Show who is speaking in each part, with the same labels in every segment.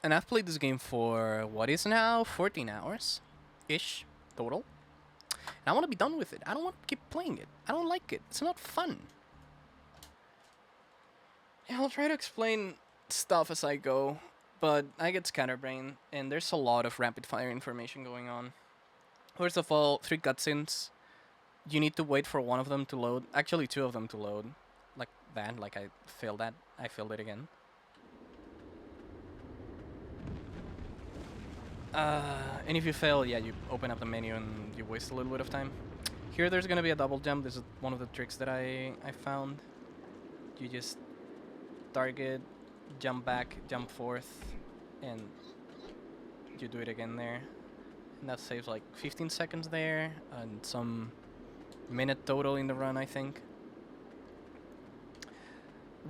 Speaker 1: And I've played this game for what is now 14 hours-ish total. And I want to be done with it. I don't want to keep playing it. I don't like it. It's not fun. Yeah, I'll try to explain stuff as I go, but I get scatterbrained, and there's a lot of rapid-fire information going on. First of all, 3 cutscenes. You need to wait for one of them to load. Actually, 2 of them to load. Like that, like I failed that. I failed it again. And if you fail, yeah, you open up the menu and you waste a little bit of time. Here there's gonna be a double jump. This is one of the tricks that I found. You just target, jump back, jump forth, and you do it again there. And that saves like 15 seconds there, and some minute total in the run, I think.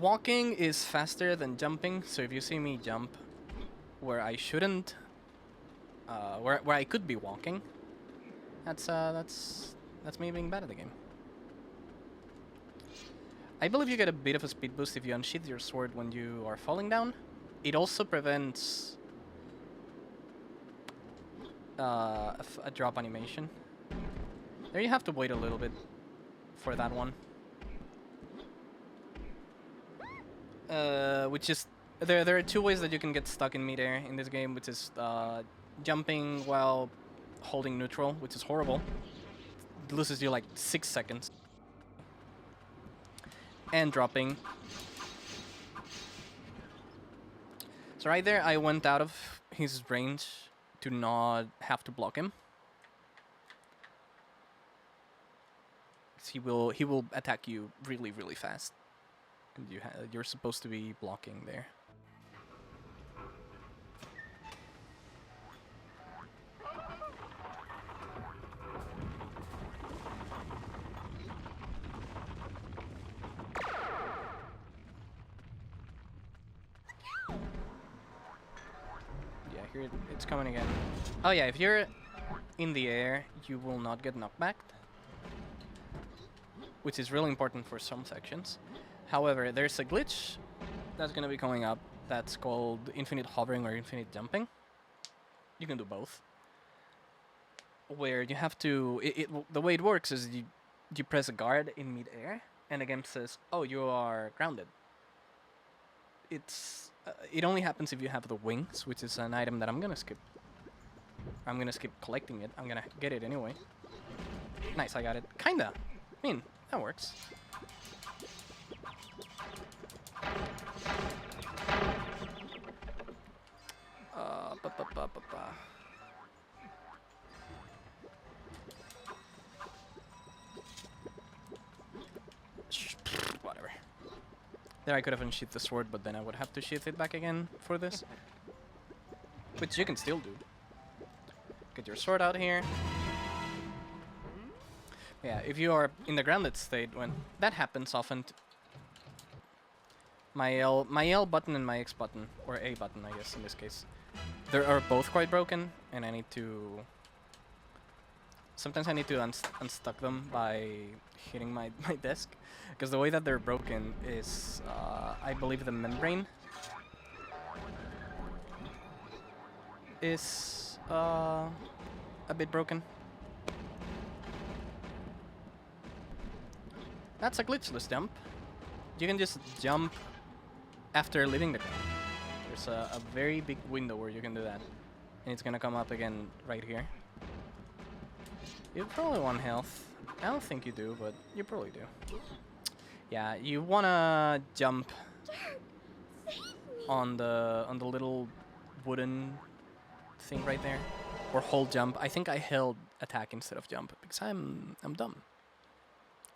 Speaker 1: Walking is faster than jumping, so if you see me jump where I shouldn't, where I could be walking, that's me being bad at the game. I believe you get a bit of a speed boost if you unsheath your sword when you are falling down. It also prevents a drop animation. There you have to wait a little bit for that one. Which is there are 2 ways that you can get stuck in midair in this game, which is jumping while holding neutral, which is horrible. It loses you like 6 seconds. And dropping. So right there, I went out of his range to not have to block him. He will attack you really, really fast. And you're supposed to be blocking there. Yeah, here it's coming again. Oh yeah, if you're in the air, you will not get knockbacked, which is really important for some sections. However, there's a glitch that's going to be coming up that's called infinite hovering or infinite jumping. You can do both. Where you have to... the way it works is you press a guard in mid-air, and the game says, oh, you are grounded. It only happens if you have the wings, which is an item that I'm going to skip. I'm going to skip collecting it. I'm going to get it anyway. Nice, I got it. Kinda. I mean, that works. Whatever. There I could have unsheathed the sword, but then I would have to sheath it back again for this. Which you can still do. Get your sword out here. Yeah, if you are in the grounded state, when that happens often, my L button and my X button, or A button I guess in this case, they are both quite broken, and I need to... Sometimes I need to unstuck them by hitting my desk, because the way that they're broken is, I believe the membrane is a bit broken. That's a glitchless jump. You can just jump after leaving the ground. There's a very big window where you can do that. And it's gonna come up again right here. You probably want health. I don't think you do, but you probably do. Yeah, you wanna jump on the little wooden thing right there. Or hold jump. I think I held attack instead of jump because I'm dumb.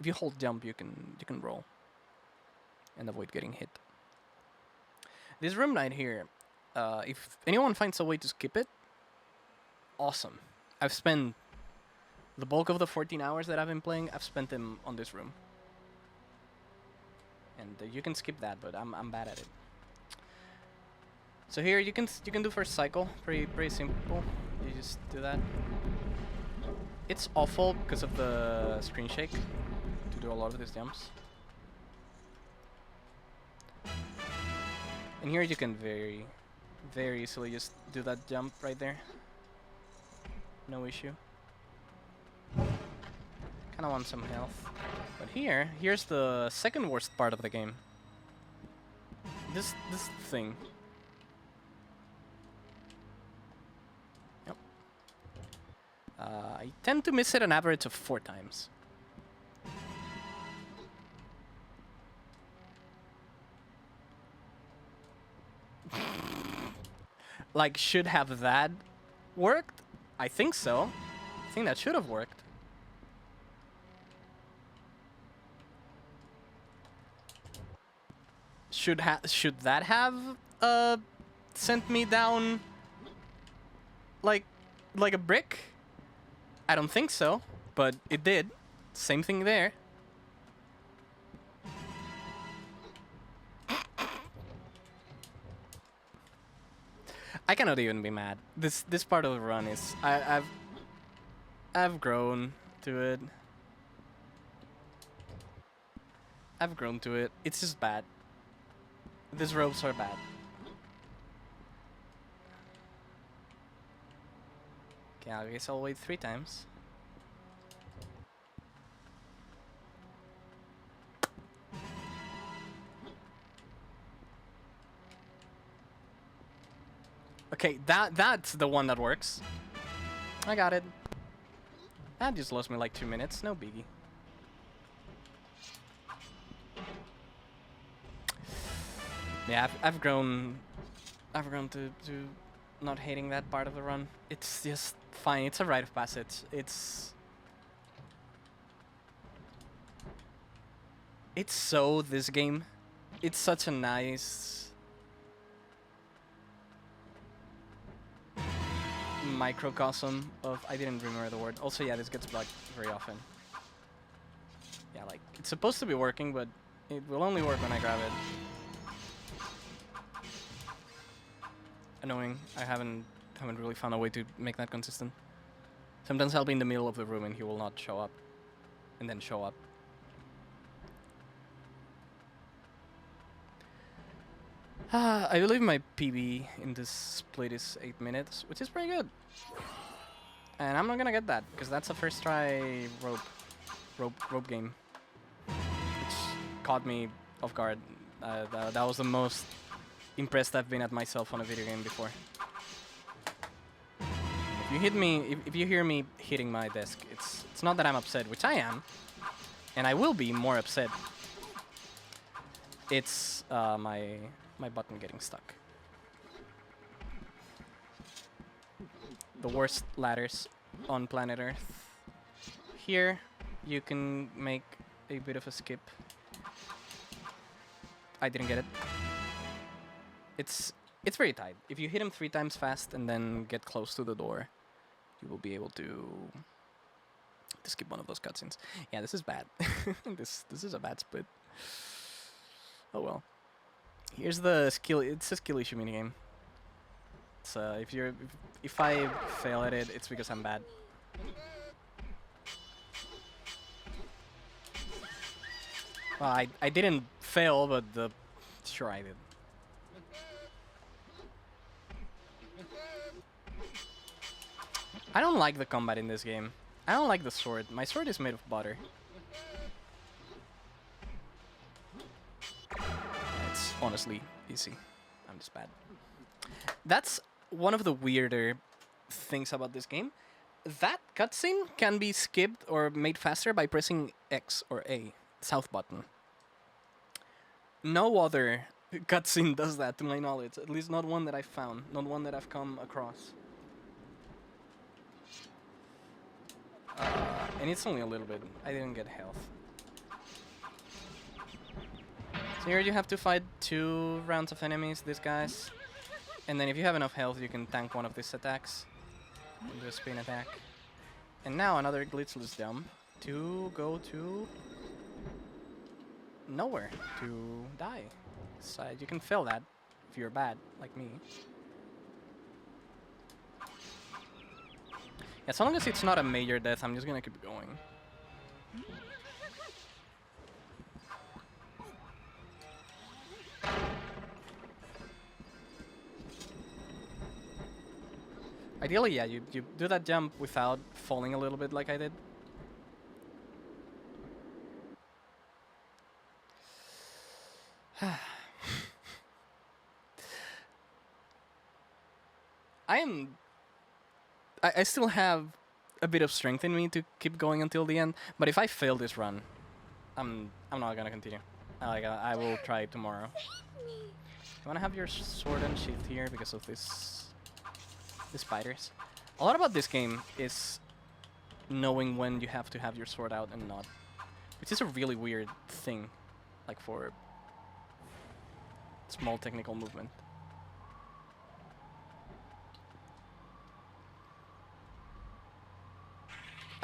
Speaker 1: If you hold jump, you can roll and avoid getting hit. This room right here, if anyone finds a way to skip it, awesome. I've spent the bulk of the 14 hours that I've been playing, I've spent them on this room. And you can skip that, but I'm bad at it. So here you can do first cycle, pretty simple. You just do that. It's awful because of the screen shake to do a lot of these jumps. And here you can vary. Very easily just do that jump right there. No issue. Kinda want some health. But here's the second worst part of the game. This thing. Yep. I tend to miss it an average of 4 times. Like, should have that worked? I think so. I think that should have worked. Should that have sent me down like a brick? I don't think so, but it did. Same thing there. I cannot even be mad. This part of the run is I've grown to it. I've grown to it. It's just bad. These ropes are bad. Okay, I guess I'll wait 3 times. Okay, that's the one that works. I got it. That just lost me like 2 minutes. No biggie. Yeah, I've grown to not hating that part of the run. It's just fine. It's a rite of passage. It's so this game. It's such a nice microcosm of, I didn't remember the word. Also, yeah, this gets bugged very often. Yeah, like, it's supposed to be working, but it will only work when I grab it. Annoying. I haven't really found a way to make that consistent. Sometimes I'll be in the middle of the room and he will not show up. And then show up. I believe my PB in this split is 8 minutes, which is pretty good. And I'm not gonna get that, because that's a first try rope game. Which caught me off guard. That was the most impressed I've been at myself on a video game before. If you hear me hitting my desk, it's not that I'm upset, which I am, and I will be more upset. It's my button getting stuck. The worst ladders on planet Earth. Here, you can make a bit of a skip. I didn't get it. It's very tight. If you hit him 3 times fast and then get close to the door, you will be able to skip one of those cutscenes. Yeah, this is bad. This is a bad split. Oh well. Here's the skill. It's a skill issue minigame. So if I fail at it, it's because I'm bad. Well, I didn't fail, but sure I did. I don't like the combat in this game. I don't like the sword. My sword is made of butter. It's honestly easy. I'm just bad. That's one of the weirder things about this game. That cutscene can be skipped or made faster by pressing X or A, south button. No other cutscene does that, to my knowledge. At least not one that I've found. Not one that I've come across. And it's only a little bit. I didn't get health. So here you have to fight 2 rounds of enemies, these guys. And then if you have enough health, you can tank one of these attacks. And do a spin attack. And now another glitchless jump to go to nowhere, to die. So you can fail that if you're bad, like me. As long as it's not a major death, I'm just gonna keep going. Ideally, yeah, you do that jump without falling a little bit like I did. I still have a bit of strength in me to keep going until the end, but if I fail this run, I'm not gonna continue. I will try tomorrow. You wanna have your sword unsheathed here because of the spiders. A lot about this game is knowing when you have to have your sword out and not, which is a really weird thing, like for small technical movement.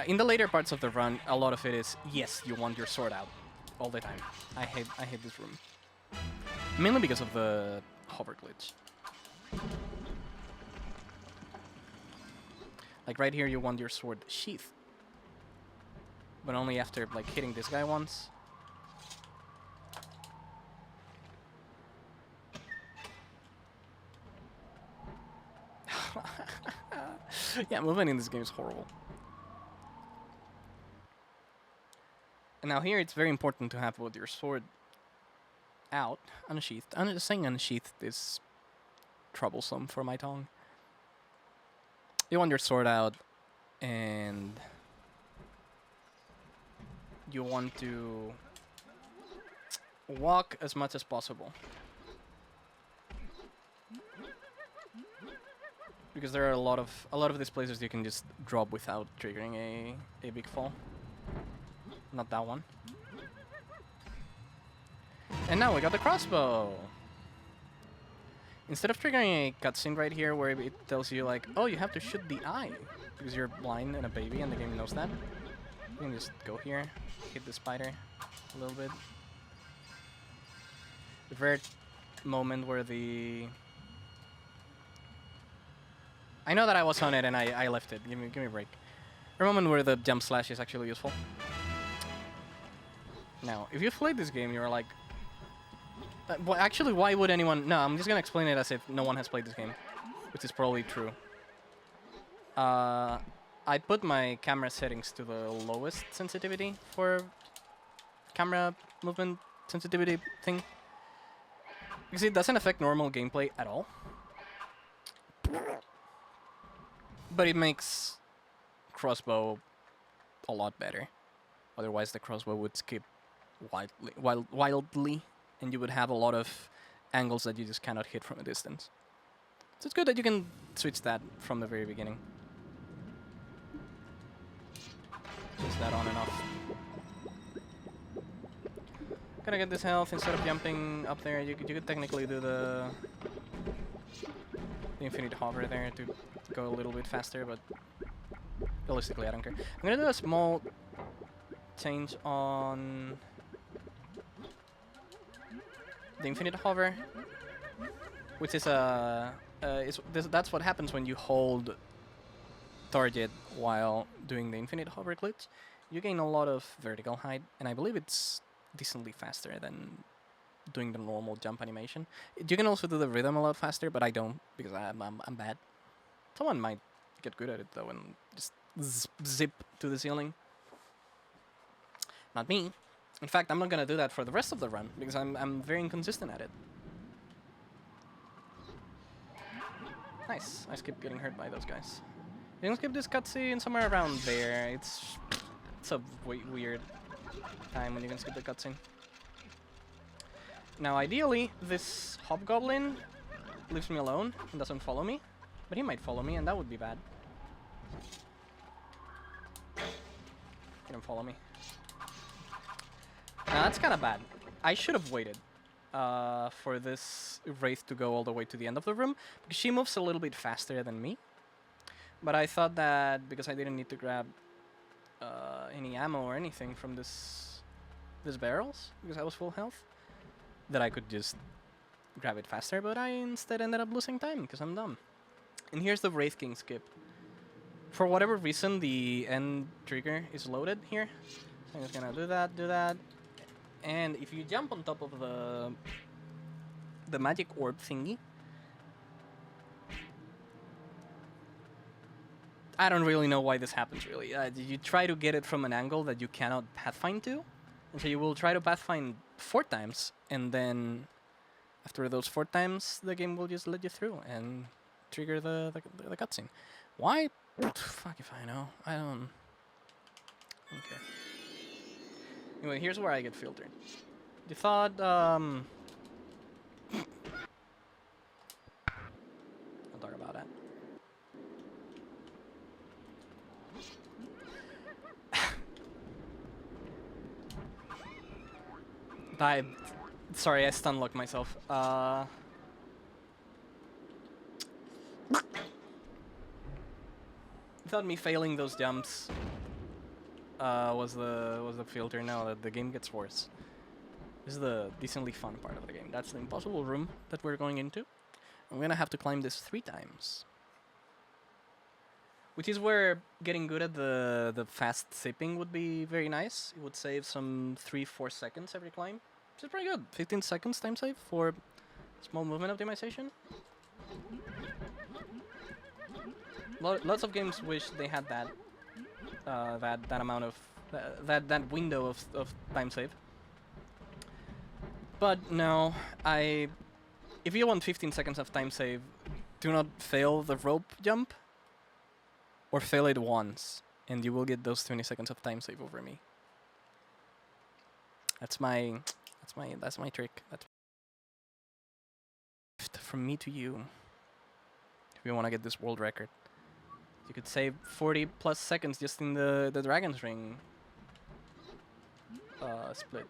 Speaker 1: In the later parts of the run, a lot of it is, yes, you want your sword out all the time. I hate this room. Mainly because of the hover glitch. Like right here, you want your sword sheath, but only after like hitting this guy once. Yeah, movement in this game is horrible. And now here, it's very important to have both your sword out, unsheathed. Saying unsheathed is troublesome for my tongue. You want your sword out, and you want to walk as much as possible. Because there are a lot of these places you can just drop without triggering a big fall. Not that one. And now we got the crossbow. Instead of triggering a cutscene right here where it tells you like, oh, you have to shoot the eye because you're blind and a baby and the game knows that. You can just go here, hit the spider a little bit. The rare moment where I know that I was on it and I left it. Give me a break. A moment where the jump slash is actually useful. Now, if you've played this game, you're like, well, actually, why would anyone? No, I'm just gonna explain it as if no one has played this game, which is probably true. I put my camera settings to the lowest sensitivity for camera movement sensitivity thing, because it doesn't affect normal gameplay at all. But it makes crossbow a lot better. Otherwise, the crossbow would skip wildly, and you would have a lot of angles that you just cannot hit from a distance. So it's good that you can switch that from the very beginning. Switch that on and off. Gotta get this health instead of jumping up there. You could technically do the infinite hover there to go a little bit faster, but realistically, I don't care. I'm gonna do a small change on the infinite hover, which is that's what happens when you hold target while doing the infinite hover glitch. You gain a lot of vertical height, and I believe it's decently faster than doing the normal jump animation. You can also do the rhythm a lot faster, but I don't because I'm bad. Someone might get good at it though and just zip to the ceiling. Not me. In fact, I'm not gonna do that for the rest of the run because I'm very inconsistent at it. Nice. I skipped getting hurt by those guys. You can skip this cutscene somewhere around there. It's a weird time when you can skip the cutscene. Now, ideally, this hobgoblin leaves me alone and doesn't follow me, but he might follow me, and that would be bad. He didn't follow me. Now, that's kind of bad. I should have waited for this wraith to go all the way to the end of the room, because she moves a little bit faster than me. But I thought that because I didn't need to grab any ammo or anything from these barrels, because I was full health, that I could just grab it faster, but I instead ended up losing time because I'm dumb. And here's the Wraith King skip. For whatever reason, the end trigger is loaded here. So I'm just gonna do that. And if you jump on top of the magic orb thingy, I don't really know why this happens, really. You try to get it from an angle that you cannot pathfind to, and so you will try to pathfind 4 times, and then after those 4 times, the game will just let you through and trigger the cutscene. Why? Fuck if I know. I don't care. Anyway, here's where I get filtered. You thought, I'll talk about that. Sorry, I stun-locked myself. Thought me failing those jumps was the filter. No, the game gets worse. This is the decently fun part of the game. That's the impossible room that we're going into. I'm gonna have to climb this 3 times. Which is where getting good at the fast zipping would be very nice. It would save some 3-4 seconds every climb. Which is pretty good. 15 seconds time save for small movement optimization. Lots of games wish they had that that amount of that window of time save. But no, if you want 15 seconds of time save, do not fail the rope jump, or fail it once, and you will get those 20 seconds of time save over me. That's my trick. That's from me to you. If you want to get this world record, you could save 40 plus seconds just in the Dragon's Ring split.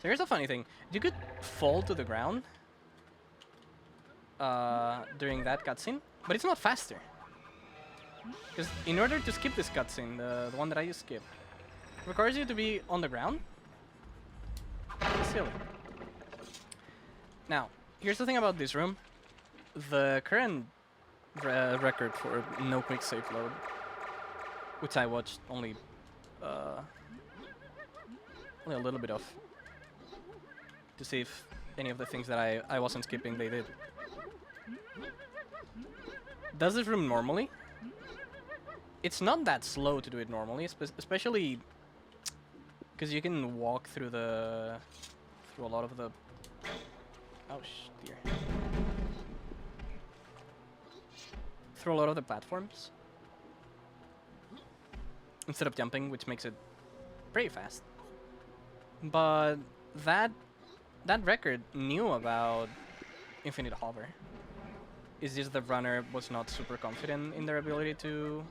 Speaker 1: So here's the funny thing: you could fall to the ground during that cutscene, but it's not faster. Because in order to skip this cutscene, the one that I just skipped, requires you to be on the ground. It's silly. Now, here's the thing about this room. The current record for no quick save load, which I watched only a little bit of, to see if any of the things that I wasn't skipping they did. Does this room normally? It's not that slow to do it normally, especially because you can walk through a lot of the... Oh dear. Through a lot of the platforms instead of jumping, which makes it pretty fast. But that record knew about infinite hover. It's just the runner was not super confident in their ability to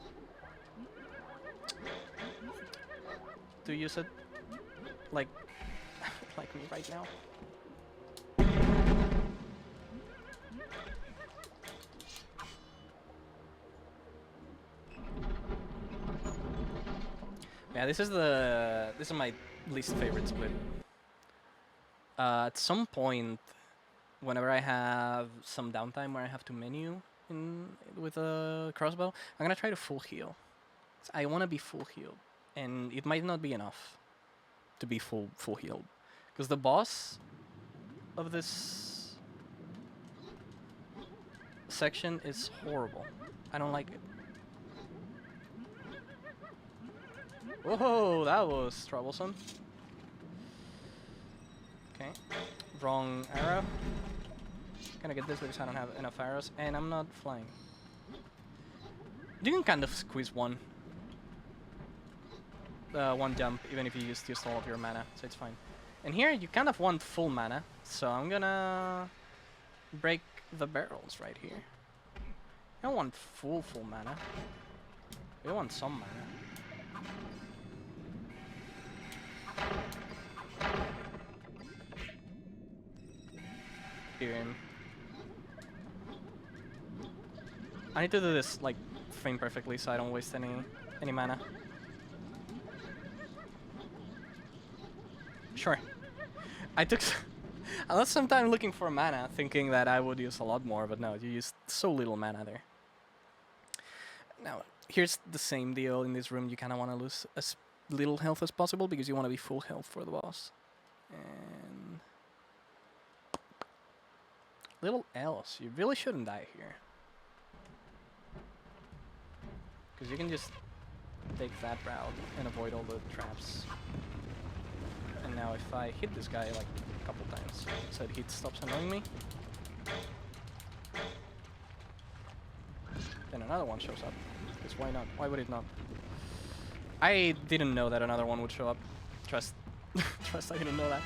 Speaker 1: use it, like me right now. Yeah, this is my least favorite split. At some point, whenever I have some downtime where I have to menu with a crossbow, I'm gonna try to full heal. I want to be full healed, and it might not be enough to be full healed, because the boss of this section is horrible. I don't like it. Whoa, that was troublesome. Okay, wrong arrow. Gonna get this because I don't have enough arrows, and I'm not flying. You can kind of squeeze one jump, even if you used all of your mana, so it's fine. And here you kind of want full mana, so I'm gonna break the barrels right here. You don't want full mana. You want some mana. Here. I need to do this like frame perfectly so I don't waste any mana. Sure. I lost some time looking for mana, thinking that I would use a lot more, but no, you used so little mana there. Now, here's the same deal in this room. You kind of want to lose as little health as possible because you want to be full health for the boss. And little else, you really shouldn't die here. Because you can just take that route and avoid all the traps. And now if I hit this guy like a couple times, so that he stops annoying me, then another one shows up. Because why not? Why would it not? I didn't know that another one would show up. Trust. Trust I didn't know that.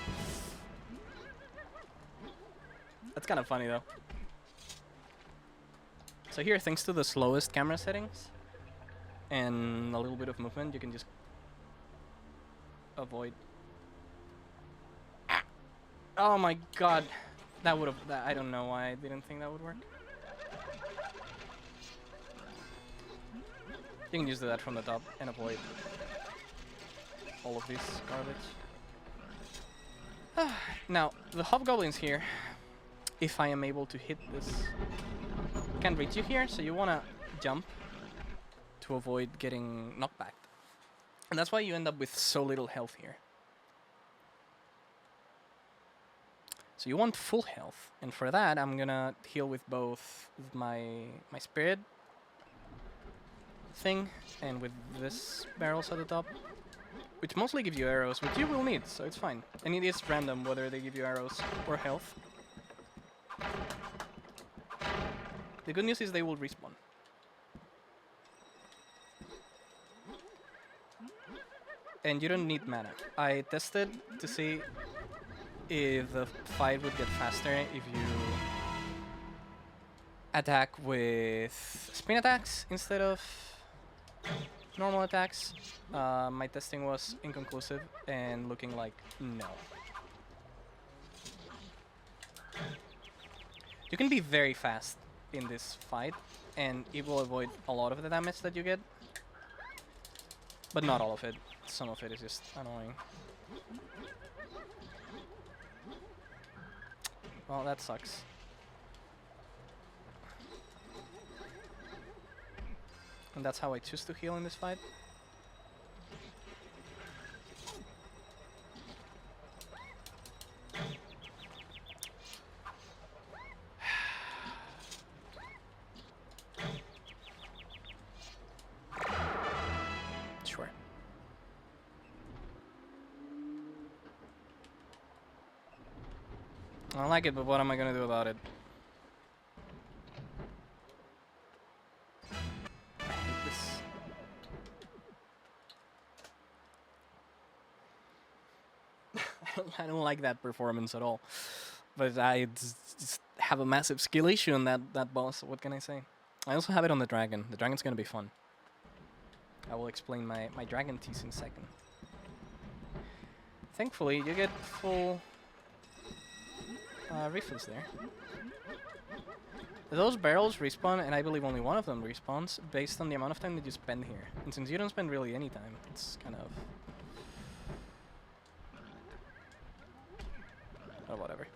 Speaker 1: That's kind of funny though. So here, thanks to the slowest camera settings and a little bit of movement, you can just avoid. Ah! Oh my god, that would have. I don't know why I didn't think that would work. You can just do that from the top and avoid all of this garbage. Now, the hobgoblins here, if I am able to hit this, can't reach you here, so you want to jump to avoid getting knocked back. And that's why you end up with so little health here. So you want full health, and for that I'm gonna heal with both my spirit thing and with this barrels at the top, which mostly give you arrows, which you will need, so it's fine. And it is random whether they give you arrows or health. The good news is they will respawn. And you don't need mana. I tested to see if the fight would get faster if you attack with spin attacks instead of normal attacks. My testing was inconclusive and looking like no. You can be very fast in this fight, and it will avoid a lot of the damage that you get, but not all of it. Some of it is just annoying. Well, that sucks. And that's how I choose to heal in this fight. Sure. I don't like it, but what am I gonna do about it? I hate this. I don't like that performance at all. But I just have a massive skill issue on that boss. What can I say? I also have it on the dragon. The dragon's gonna be fun. I will explain my dragon tease in a second. Thankfully, you get full refills there. Those barrels respawn, and I believe only one of them respawns, based on the amount of time that you spend here. And since you don't spend really any time, it's kind of... oh, whatever.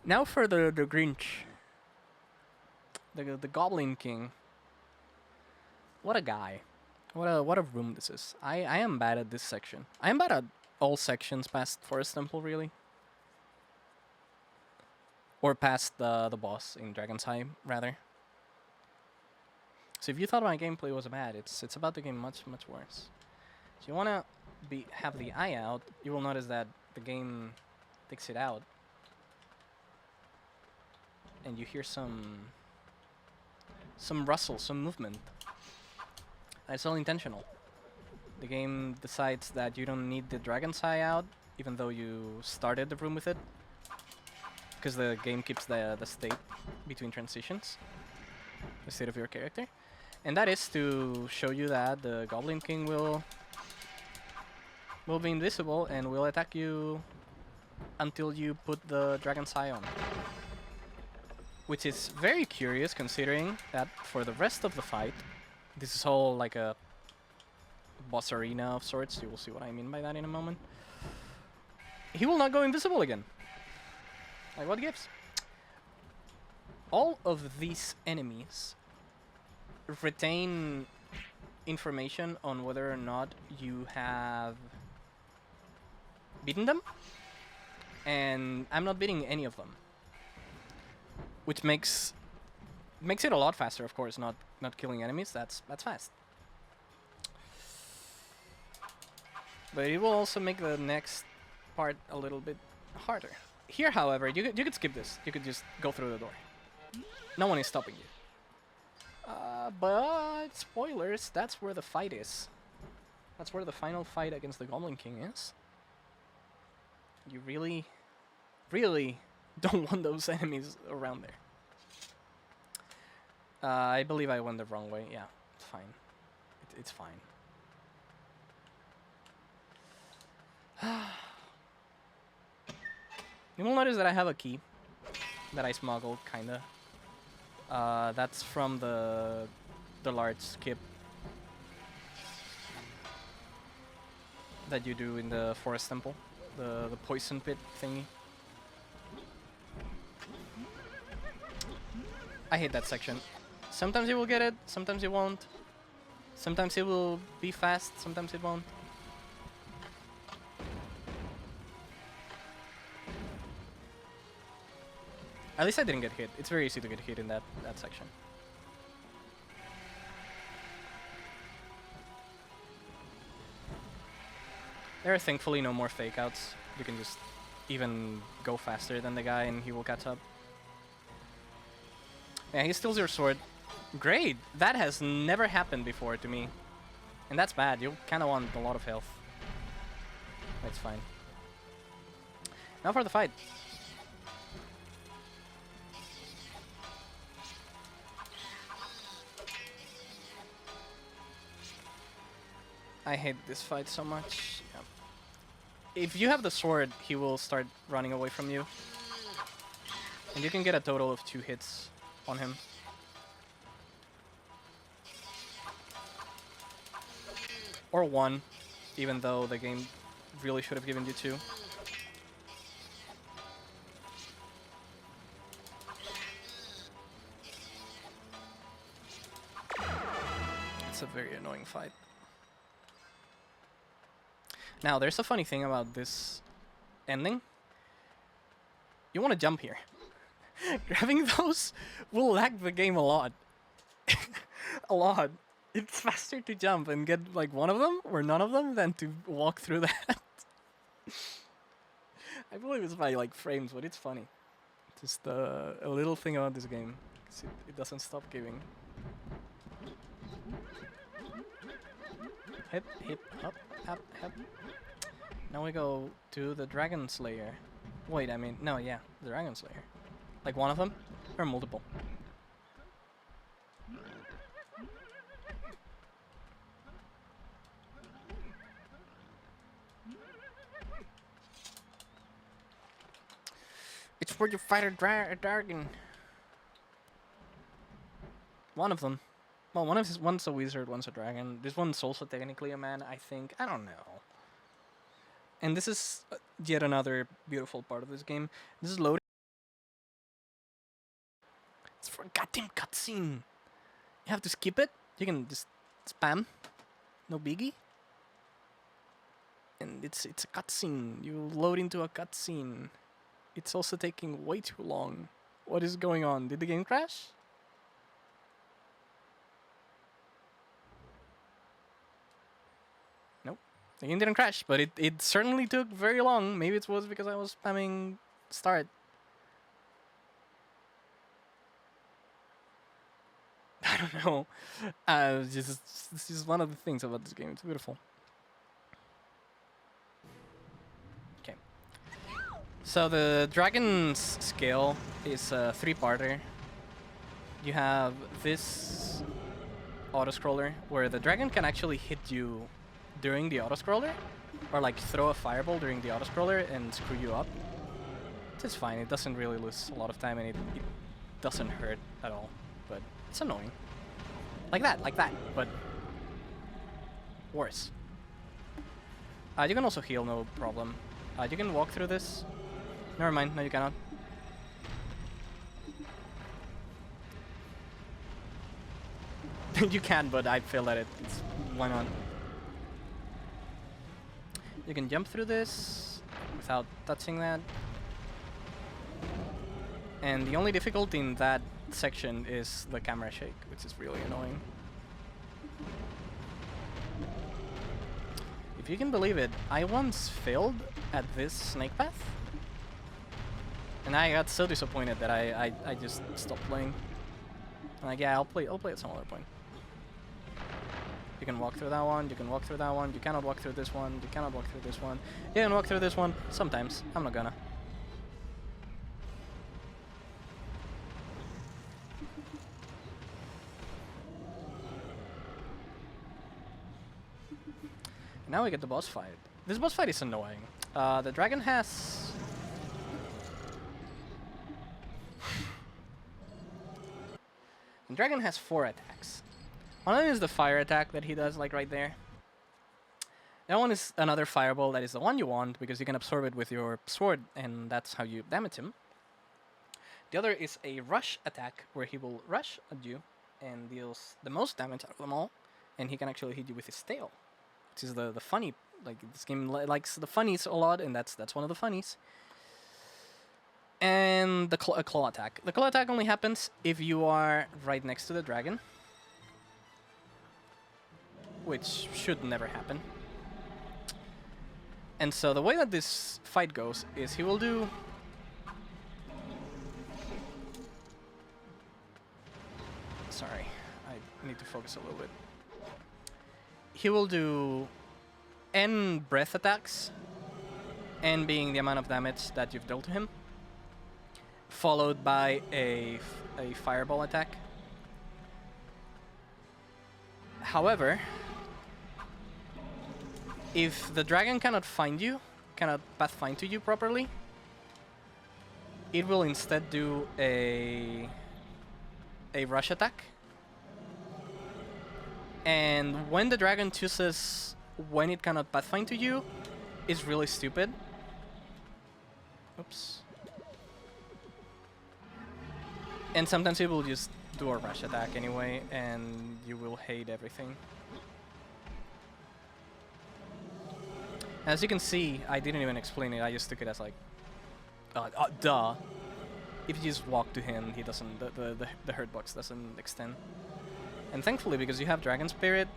Speaker 1: Now for the Grinch. The Goblin King. What a guy. What a room this is. I am bad at this section. I am bad at all sections past Forest Temple, really. Or past the boss in Dragon's Eye, rather. So if you thought my gameplay was bad, it's about to get much worse. So you wanna have the eye out. You will notice that the game takes it out, and you hear some rustle, some movement. It's all intentional. The game decides that you don't need the Dragon's Eye out, even though you started the room with it, because the game keeps the state between transitions, the state of your character. And that is to show you that the Goblin King will be invisible and will attack you until you put the Dragon's Eye on. Which is very curious, considering that for the rest of the fight, this is all like a boss arena of sorts. You will see what I mean by that in a moment. He will not go invisible again. Like, what gives? All of these enemies retain information on whether or not you have beaten them, and I'm not beating any of them, which makes Makes it a lot faster, of course. Not killing enemies. That's fast. But it will also make the next part a little bit harder. Here, however, you could skip this. You could just go through the door. No one is stopping you. But spoilers, that's where the fight is. That's where the final fight against the Goblin King is. You really, really don't want those enemies around there. I believe I went the wrong way. Yeah, it's fine. It's fine. You will notice that I have a key that I smuggled, kinda. That's from the large skip that you do in the forest temple, the poison pit thingy. I hate that section. Sometimes you will get it, sometimes you won't. Sometimes it will be fast, sometimes it won't. At least I didn't get hit. It's very easy to get hit in that section. There are thankfully no more fake outs. You can just even go faster than the guy and he will catch up. Yeah, he steals your sword. Great! That has never happened before to me. And that's bad. You kind of want a lot of health. That's fine. Now for the fight. I hate this fight so much. Yeah. If you have the sword, he will start running away from you. And you can get a total of 2 hits on him. Or 1, even though the game really should have given you 2. It's a very annoying fight. Now, there's a funny thing about this ending. You want to jump here. Grabbing those will lag the game a lot. A lot. It's faster to jump and get like one of them or none of them than to walk through that. I believe it's by like frames, but it's funny. Just a little thing about this game. It doesn't stop giving. Hip, hip, up, up, up. Now we go to the Dragon Slayer. Wait, I mean, no, yeah, the Dragon Slayer. Like one of them, or multiple? It's where you fight a dragon. One of them. Well, one's a wizard, one's a dragon. This one's also technically a man, I think. I don't know. And this is yet another beautiful part of this game. This is loading. It's for a goddamn cutscene. You have to skip it. You can just spam. No biggie. And it's a cutscene. You load into a cutscene. It's also taking way too long. What is going on? Did the game crash? The game didn't crash, but it certainly took very long. Maybe it was because I was spamming start. I don't know. This is one of the things about this game. It's beautiful. Okay. So the dragon's scale is a 3-parter. You have this auto-scroller where the dragon can actually hit you during the autoscroller, or like throw a fireball during the autoscroller and screw you up. It's fine, it doesn't really lose a lot of time and it doesn't hurt at all, but it's annoying. Like that, but worse. You can also heal, no problem. You can walk through this. Never mind, no you cannot. You can, but I failed at it. Why not? You can jump through this without touching that. And the only difficulty in that section is the camera shake, which is really annoying. If you can believe it, I once failed at this snake path, and I got so disappointed that I just stopped playing. I'm like, yeah, I'll play at some other point. You can walk through that one, you can walk through that one, you cannot walk through this one, you cannot walk through this one. You can walk through this one, sometimes. I'm not gonna. Now we get the boss fight. This boss fight is annoying. The dragon has... the dragon has 4 attacks. One of them is the fire attack that he does, like right there. That one is another fireball that is the one you want, because you can absorb it with your sword, and that's how you damage him. The other is a rush attack, where he will rush at you and deals the most damage out of them all, and he can actually hit you with his tail. Which is the funny, like this game likes the funnies a lot, and that's one of the funnies. And the claw attack. The claw attack only happens if you are right next to the dragon, which should never happen. And so the way that this fight goes is he will do... Sorry, I need to focus a little bit. He will do N breath attacks, N being the amount of damage that you've dealt to him, followed by a fireball attack. However, if the dragon cannot find you, cannot pathfind to you properly, it will instead do a rush attack. And when the dragon chooses when it cannot pathfind to you, it's really stupid. Oops. And sometimes it will just do a rush attack anyway, and you will hate everything. As you can see, I didn't even explain it, I just took it as like, duh. If you just walk to him, he doesn't, the hurt box doesn't extend. And thankfully, because you have Dragon Spirit,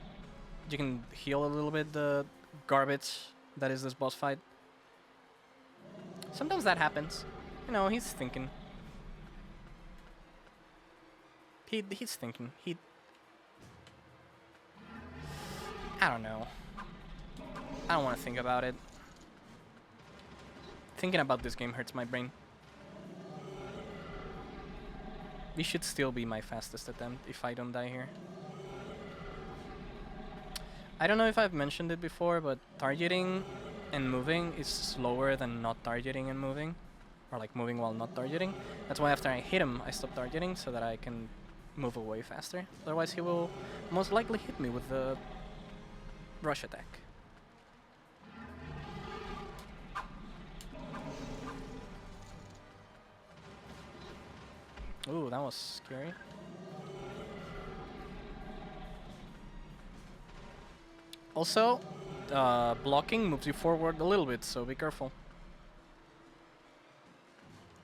Speaker 1: you can heal a little bit the garbage that is this boss fight. Sometimes that happens. You know, he's thinking. He's thinking. I don't know. I don't want to think about it. Thinking about this game hurts my brain. This should still be my fastest attempt if I don't die here. I don't know if I've mentioned it before, but targeting and moving is slower than not targeting and moving. Or like moving while not targeting. That's why after I hit him, I stop targeting so that I can move away faster. Otherwise he will most likely hit me with the rush attack. Ooh, that was scary. Also, blocking moves you forward a little bit, so be careful.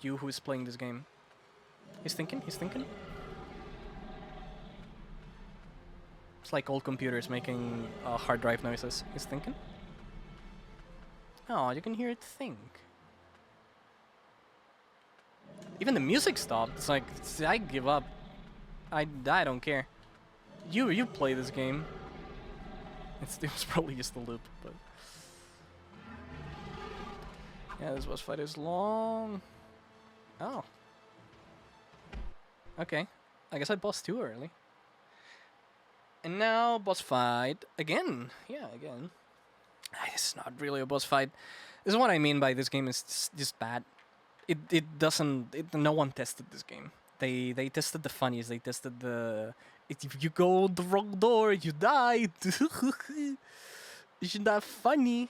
Speaker 1: You who is playing this game. He's thinking, he's thinking. It's like old computers making hard drive noises. He's thinking. Oh, you can hear it think. Even the music stopped. It's like, I give up. I don't care. You play this game. It was probably just a loop, but... yeah, this boss fight is long. Oh. Okay. I guess I bossed too early. And now, boss fight again. Yeah, again. It's not really a boss fight. This is what I mean by this game is just bad. It doesn't... no one tested this game. They tested the funnies. They tested the... if you go the wrong door, you die. Isn't that funny?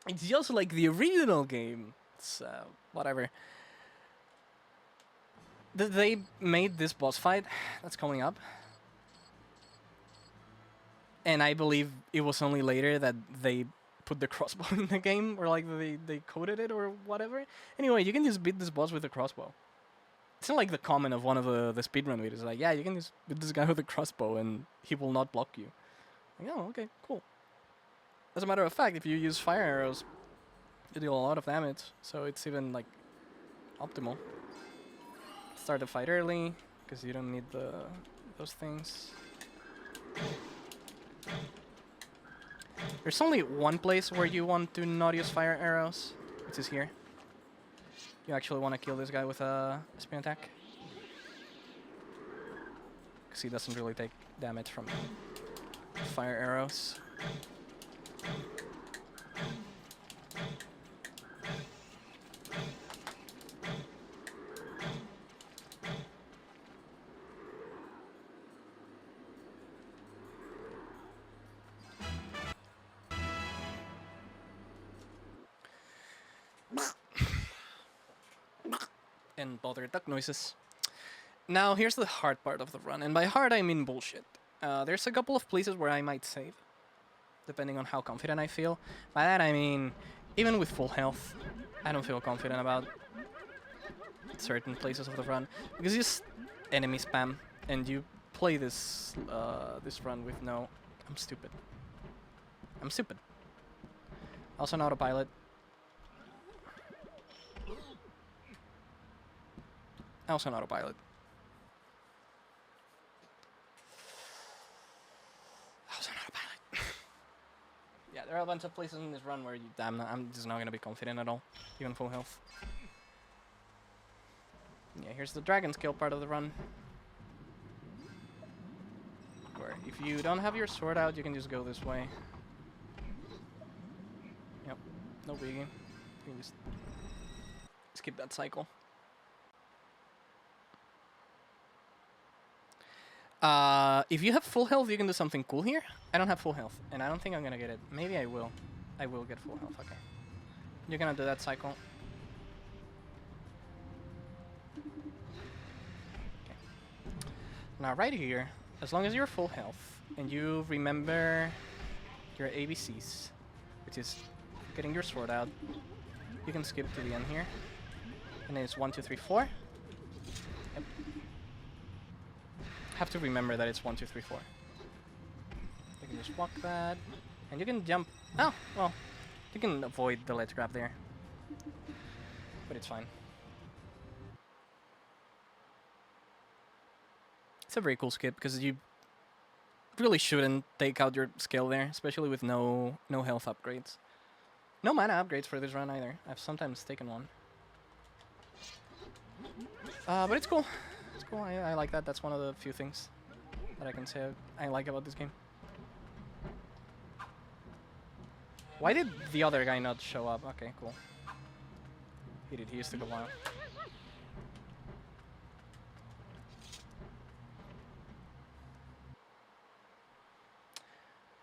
Speaker 1: It's just like the original game. It's whatever. They made this boss fight that's coming up. And I believe it was only later that they put the crossbow in the game, or like they coded it or whatever. Anyway, you can just beat this boss with a crossbow. It's not like the comment of one of the speedrun videos, like, yeah, you can just hit this guy with a crossbow and he will not block you. Like, oh, okay, cool. As a matter of fact, if you use fire arrows, you deal a lot of damage, so it's even, like, optimal. Start the fight early, because you don't need those things. There's only one place where you want to not use fire arrows, which is here. You actually want to kill this guy with a spin attack, because he doesn't really take damage from fire arrows. And bother duck noises. Now here's the hard part of the run, and by hard I mean bullshit. There's a couple of places where I might save, depending on how confident I feel. By that I mean, even with full health, I don't feel confident about certain places of the run, because you just enemy spam, and you play this this run with no... I'm stupid. I'm stupid. Also an autopilot. Also an autopilot. Also an autopilot. Yeah, there are a bunch of places in this run where I'm just not gonna be confident at all, even full health. Yeah, here's the dragon skill part of the run. Where if you don't have your sword out, you can just go this way. Yep, no biggie. You can just skip that cycle. If you have full health, you can do something cool here. I don't have full health, and I don't think I'm gonna get it. Maybe I will. I will get full health, okay. You're gonna do that cycle. Okay. Now right here, as long as you're full health, and you remember your ABCs, which is getting your sword out, you can skip to the end here. And then it's 1, 2, 3, 4. Yep. Have to remember that it's 1, 2, 3, 4. You can just walk that, and you can jump. Oh, well, you can avoid the ledge grab there, but it's fine. It's a very cool skip because you really shouldn't take out your skill there, especially with no health upgrades. No mana upgrades for this run either. I've sometimes taken one, but it's cool. It's cool. I like that. That's one of the few things that I can say I like about this game. Why did the other guy not show up? Okay, cool. He did. He used to go wild.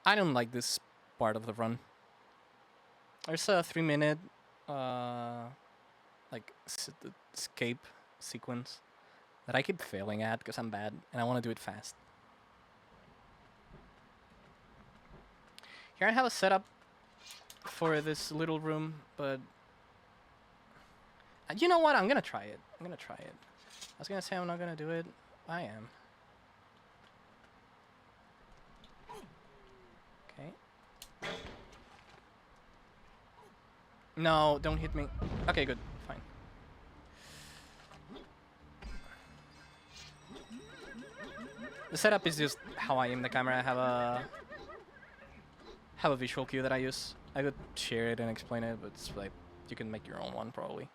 Speaker 1: I don't like this part of the run. There's a 3-minute like escape sequence that I keep failing at because I'm bad and I want to do it fast. Here I have a setup for this little room, but you know what? I'm gonna try it. I'm gonna try it. I was gonna say I'm not gonna do it. I am. Okay. No, don't hit me. Okay, good. Fine. The setup is just how I aim the camera. I have a visual cue that I use. I could share it and explain it, but it's like you can make your own one probably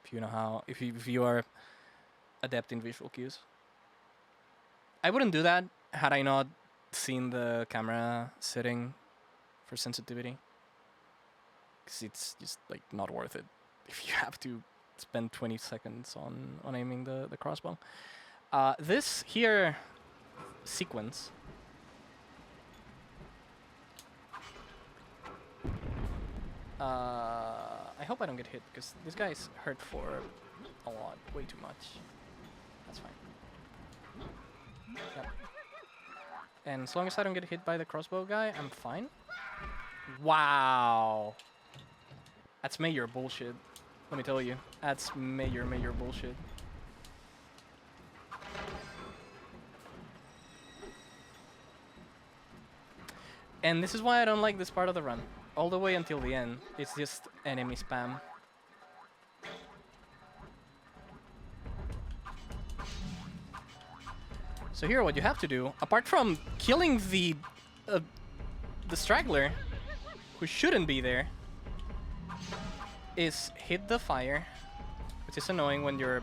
Speaker 1: if you know how. If you are adept in visual cues. I wouldn't do that had I not seen the camera setting for sensitivity, because it's just like not worth it if you have to spend 20 seconds on aiming the crossbow. This here sequence I hope I don't get hit, because this guy's hurt for a lot, way too much. That's fine. Yep. And as long as I don't get hit by the crossbow guy, I'm fine. Wow. That's major bullshit. Let me tell you. That's major bullshit. And this is why I don't like this part of the run. All the way until the end, it's just enemy spam. So here what you have to do, apart from killing the straggler, who shouldn't be there, is hit the fire, which is annoying when you're...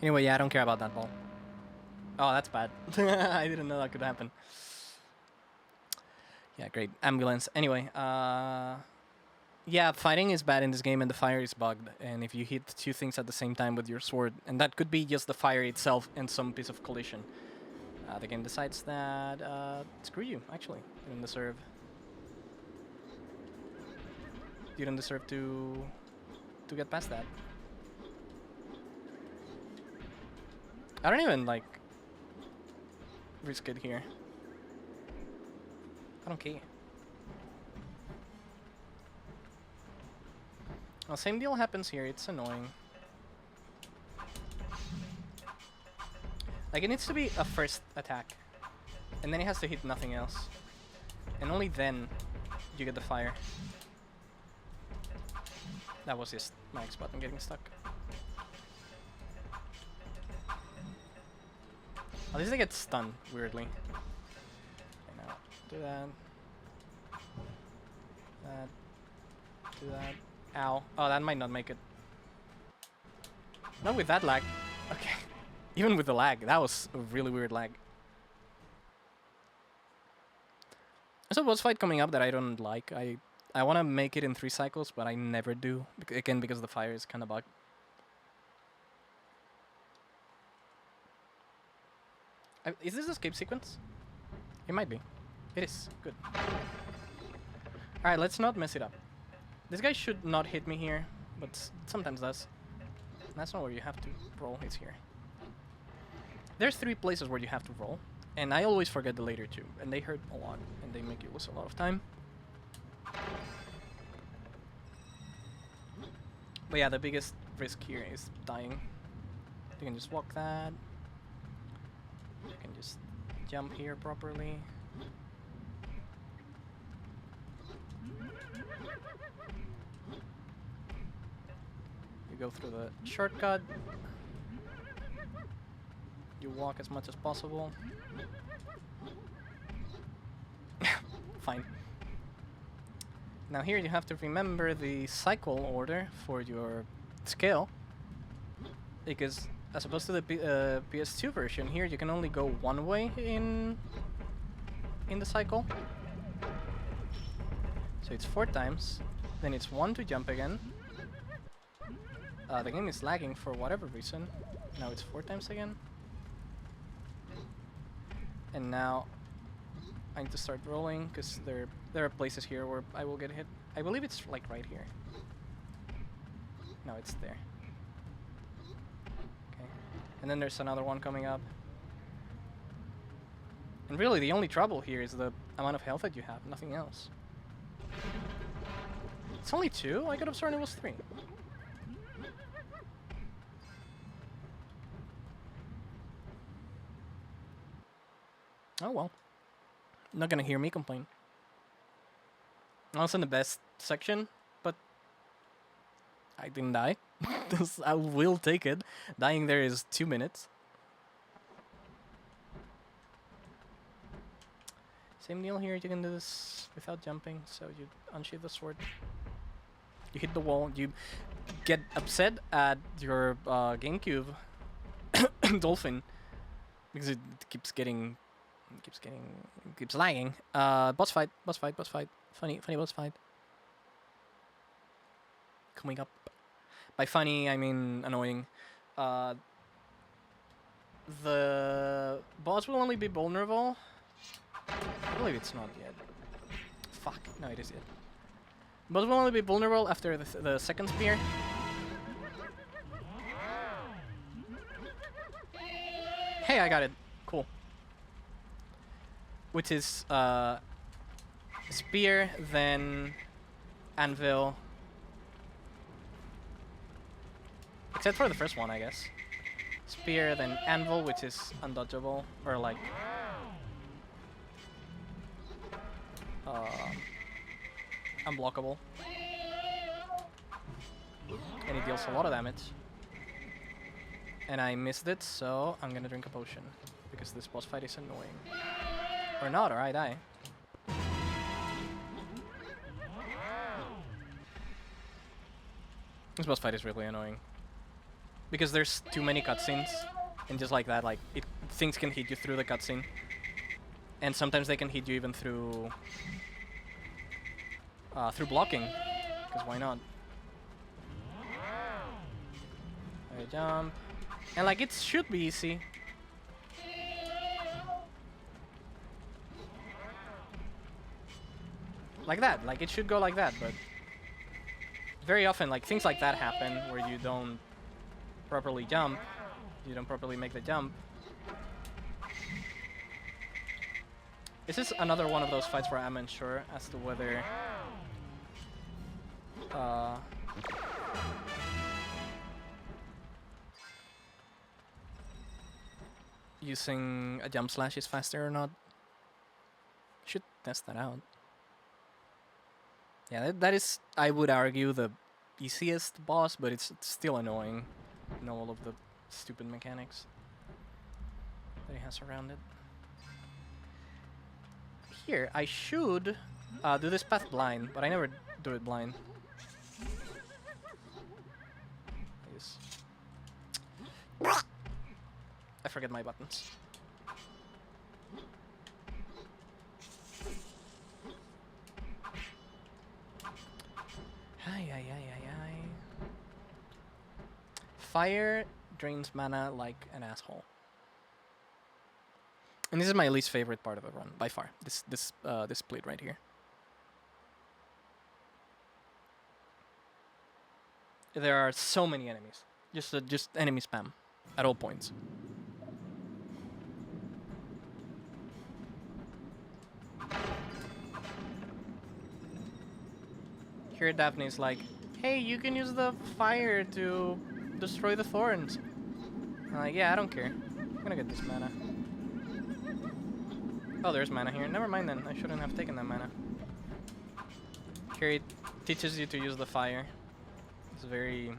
Speaker 1: Anyway, yeah, I don't care about that ball. Oh, that's bad. I didn't know that could happen. Yeah, great. Ambulance. Anyway, yeah, fighting is bad in this game and the fire is bugged. And if you hit two things at the same time with your sword, and that could be just the fire itself and some piece of collision, the game decides that, screw you, actually. You don't deserve... You don't deserve to get past that. I don't even, like, risk it here. I don't care. Well, same deal happens here. It's annoying. Like, it needs to be a first attack. And then it has to hit nothing else. And only then you get the fire. That was just my X button getting stuck. At least I get stunned, weirdly. Okay, now, do that. That. Do that. Ow. Oh, that might not make it. Not with that lag. Okay. Even with the lag, that was a really weird lag. There's a boss fight coming up that I don't like. I want to make it in 3 cycles, but I never do. Again, because the fire is kind of bugged. Is this a escape sequence? It might be. It is. Good. Alright, let's not mess it up. This guy should not hit me here, but sometimes does. That's not where you have to roll, it's here. There's 3 places where you have to roll, and I always forget the later 2, and they hurt a lot, and they make you lose a lot of time. But yeah, the biggest risk here is dying. You can just walk that. You can just jump here properly. You go through the shortcut. You walk as much as possible. Fine. Now here you have to remember the cycle order for your scale, because as opposed to the PS2 version, here you can only go one way in the cycle. So it's 4 times, then it's 1 to jump again. The game is lagging for whatever reason. Now it's 4 times again. And now I need to start rolling, because there are places here where I will get hit. I believe it's like right here. No, it's there. Okay. And then there's another one coming up. And really the only trouble here is the amount of health that you have, nothing else. It's only 2? I could have sworn it was 3. Oh well. Not gonna hear me complain. I was in the best section, but I didn't die. I will take it. Dying there is 2 minutes. Same deal here, you can do this without jumping, so you unsheath the sword. You hit the wall, you get upset at your Gamecube Dolphin, because it keeps lagging. Boss fight. Funny boss fight. coming up. By funny, I mean annoying. The boss will only be vulnerable. I believe it's not yet. Fuck, no it is yet. Boss will only be vulnerable after the second spear. Hey, I got it. Cool. Which is spear, then anvil. Except for the first one, I guess. Spear, then anvil, which is undodgeable, or like unblockable. And it deals a lot of damage. And I missed it, so I'm gonna drink a potion. Because this boss fight is annoying. Or not, or I die. This boss fight is really annoying. Because there's too many cutscenes. And just like that, like, things can hit you through the cutscene. And sometimes they can hit you even through blocking. Because why not? I jump. And like, it should be easy. Like that, like it should go like that, but very often like things like that happen where you don't properly jump, you don't properly make the jump. This is another one of those fights where I'm unsure as to whether using a jump slash is faster or not. Should test that out. Yeah, that is, I would argue, the easiest boss, but it's still annoying. You know, all of the stupid mechanics that he has around it. Here, I should do this path blind, but I never do it blind. I forget my buttons. Fire drains mana like an asshole. And this is my least favorite part of the run, by far. This split right here. There are so many enemies. Just enemy spam at all points. Here Daphne's like, hey, you can use the fire to destroy the thorns. I'm like, yeah, I don't care. I'm gonna get this mana. Oh, there's mana here. Never mind then. I shouldn't have taken that mana. Here it teaches you to use the fire. It's very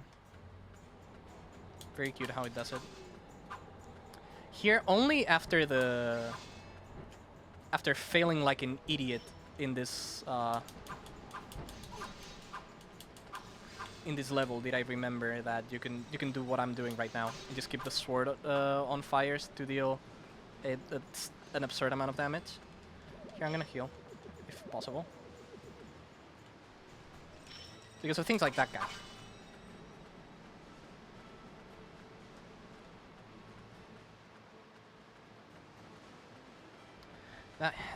Speaker 1: cute how it does it. Here, only after failing like an idiot in this level did I remember that you can do what I'm doing right now. You just keep the sword on fires to deal an absurd amount of damage. Here I'm gonna heal, if possible. Because of things like that guy.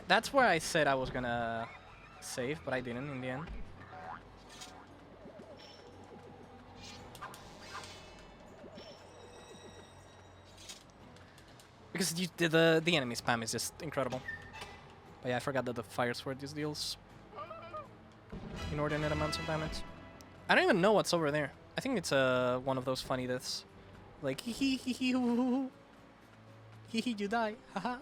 Speaker 1: That's where I said I was gonna save, but I didn't in the end. Because the enemy spam is just incredible. But yeah, I forgot that the fire sword just deals inordinate amounts of damage. I don't even know what's over there. I think it's one of those funny deaths. Like hee hee hee hee hoo hoo hoo. Hee hee, you die. Haha.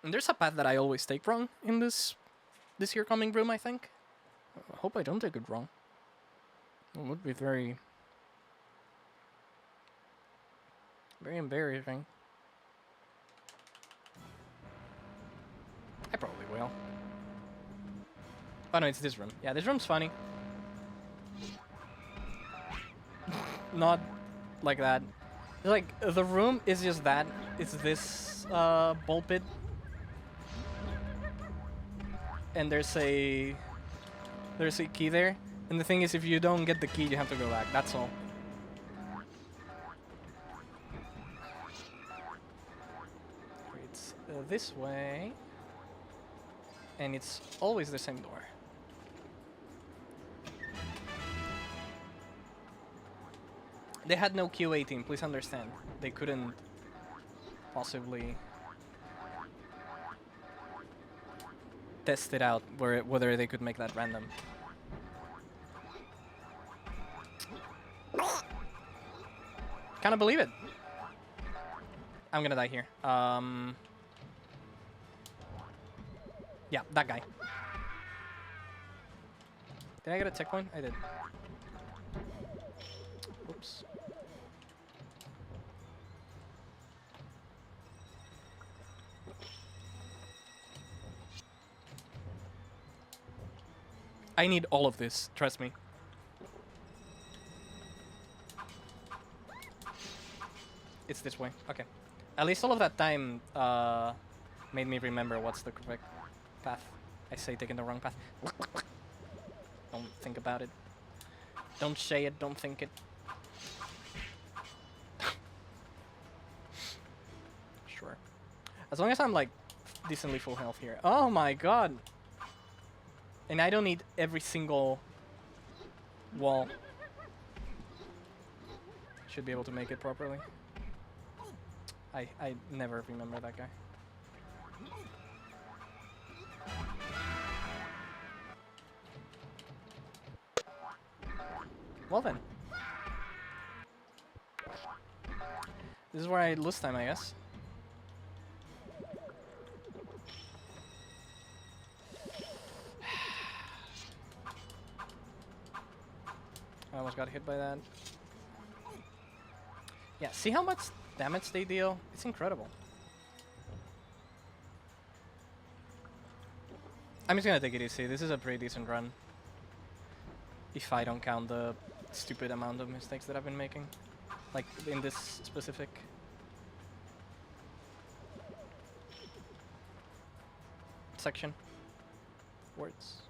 Speaker 1: And there's a path that I always take wrong in this here coming room, I think. I hope I don't take it wrong. It would be very embarrassing. I probably will. Oh no, it's this room. Yeah, this room's funny. Not like that. Like, the room is just that. It's this ball pit. And there's a There's a key there. And the thing is, if you don't get the key, you have to go back. That's all. It's this way. And it's always the same door. They had no Q18, please understand. They couldn't possibly test it out whether they could make that random. Can't believe it. I'm gonna die here. Yeah, that guy. Did I get a checkpoint? I did. Oops. I need all of this, trust me. It's this way, okay. At least all of that time made me remember what's the correct path. I say taking the wrong path. Don't think about it. Don't say it, don't think it. Sure. As long as I'm like decently full health here. Oh my god! And I don't need every single wall. Should be able to make it properly. I never remember that guy. Well then. This is where I lose time, I guess. I almost got hit by that. Yeah, see how much damage they deal? It's incredible. I'm just gonna take it easy. This is a pretty decent run. If I don't count the stupid amount of mistakes that I've been making. Like in this specific section. Words.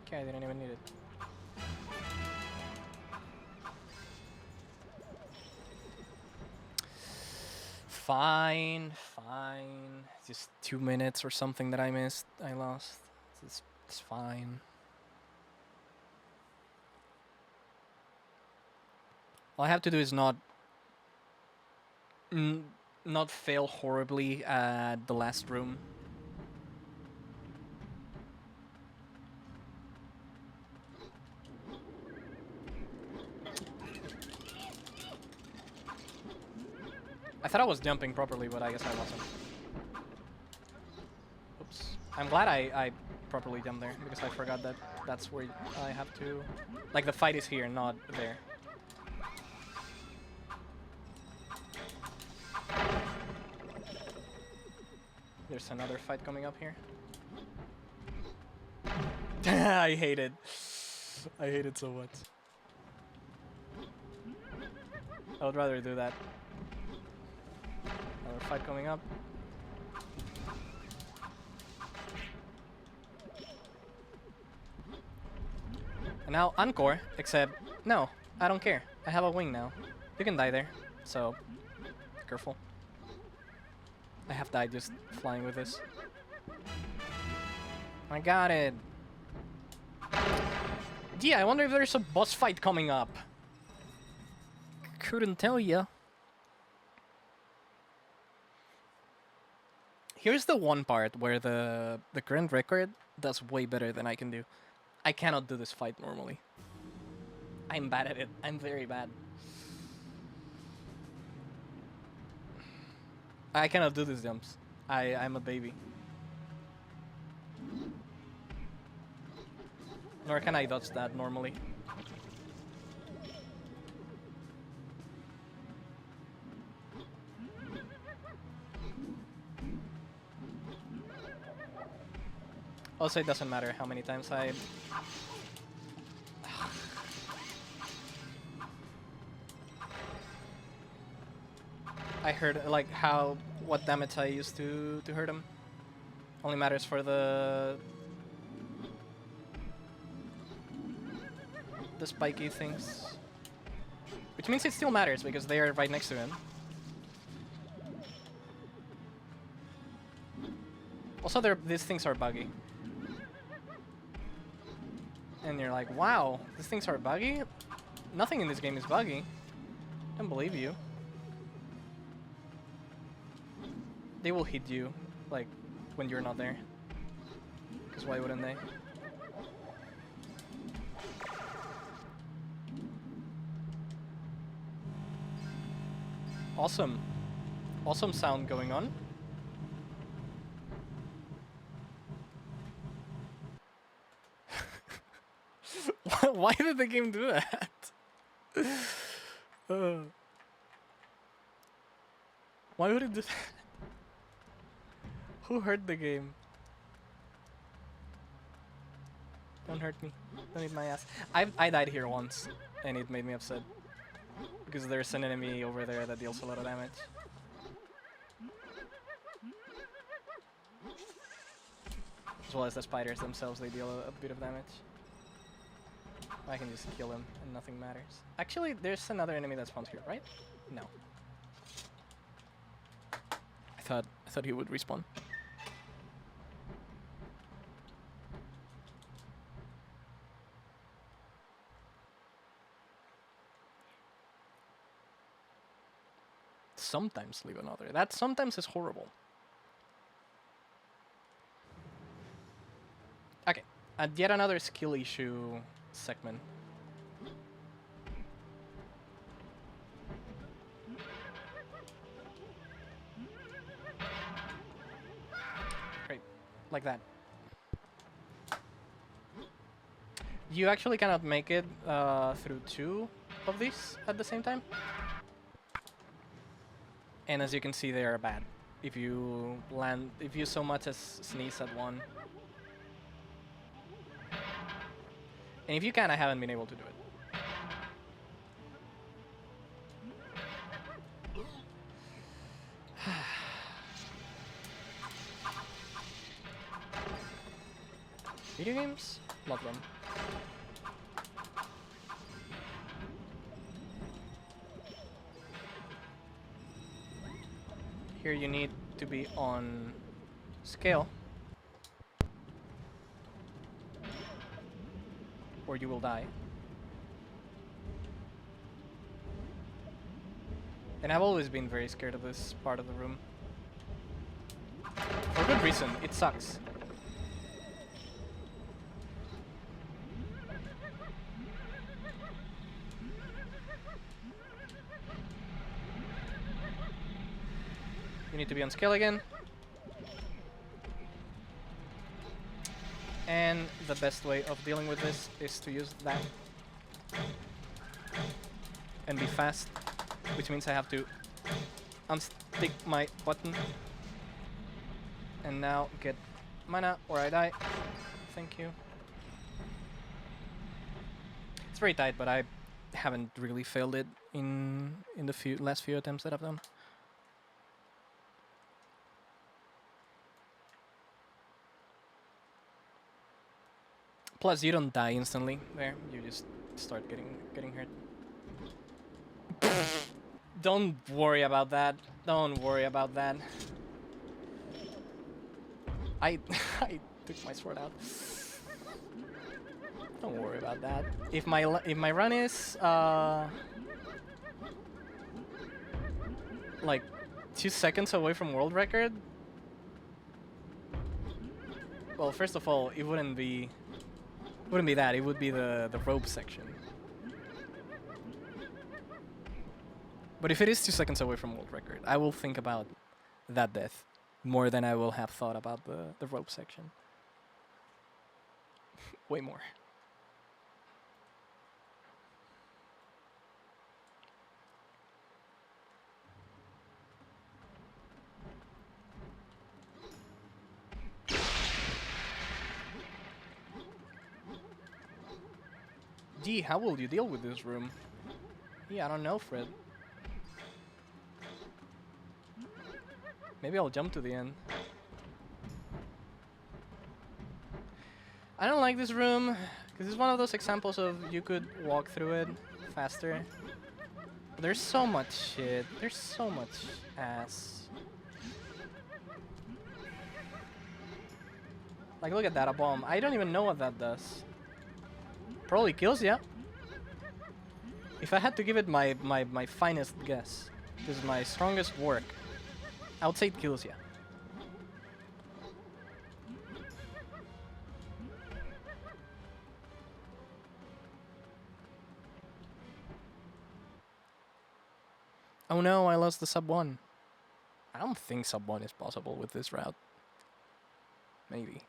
Speaker 1: Okay, I didn't even need it. Fine, fine. Just 2 minutes or something that I missed. I lost. It's fine. All I have to do is not fail horribly at the last room. I thought I was jumping properly, but I guess I wasn't. Oops. I'm glad I properly jumped there, because I forgot that that's where I have to... Like, the fight is here, not there. There's another fight coming up here. I hate it. I hate it so much. I would rather do that. Another fight coming up. And now Encore, except no, I don't care. I have a wing now. You can die there, so careful. I have died just flying with this. I got it. Yeah, I wonder if there's a boss fight coming up. Couldn't tell ya. Here's the one part where the current record does way better than I can do. I cannot do this fight normally. I'm bad at it. I'm very bad. I cannot do these jumps. I'm a baby. Nor can I dodge that normally. Also, it doesn't matter how many times I I heard like what damage I used to hurt him. Only matters for the spiky things. Which means it still matters because they are right next to him. Also, these things are buggy. And you're like, wow, these things are buggy? Nothing in this game is buggy. I don't believe you. They will hit you, like, when you're not there. Because why wouldn't they? Awesome. Awesome sound going on. Why did the game do that? Why would it do that? Who hurt the game? Don't hurt me. Don't eat my ass. I died here once, and it made me upset. Because there's an enemy over there that deals a lot of damage. As well as the spiders themselves, they deal a bit of damage. I can just kill him and nothing matters. Actually, there's another enemy that spawns here, right? No. I thought he would respawn. Sometimes leave another. That sometimes is horrible. Okay, yet another skill issue segment. Great, like that. You actually cannot make it through 2 of these at the same time. And as you can see, they are bad. If you so much as sneeze at one. And if you can, I haven't been able to do it. Video games? Love them. Here you need to be on scale, or you will die. And I've always been very scared of this part of the room. For good reason, it sucks. You need to be on scale again. And the best way of dealing with this is to use that. And be fast, which means I have to unstick my button. And now get mana or I die. Thank you. It's very tight, but I haven't really failed it in the last few attempts that I've done. Plus, you don't die instantly there. You just start getting hurt. Don't worry about that. Don't worry about that. I took my sword out. Don't worry about that. If my run is like 2 seconds away from world record, well, first of all, it wouldn't be that. It would be the rope section. But if it is 2 seconds away from world record, I will think about that death more than I will have thought about the rope section. Way more. Gee, how will you deal with this room? Yeah, I don't know, Fred. Maybe I'll jump to the end. I don't like this room, because it's one of those examples of you could walk through it faster. But there's so much shit. There's so much ass. Like, look at that, a bomb. I don't even know what that does. Probably kills ya. If I had to give it my finest guess, this is my strongest work, I would say it kills ya. Oh no, I lost the sub 1. I don't think sub 1 is possible with this route. Maybe.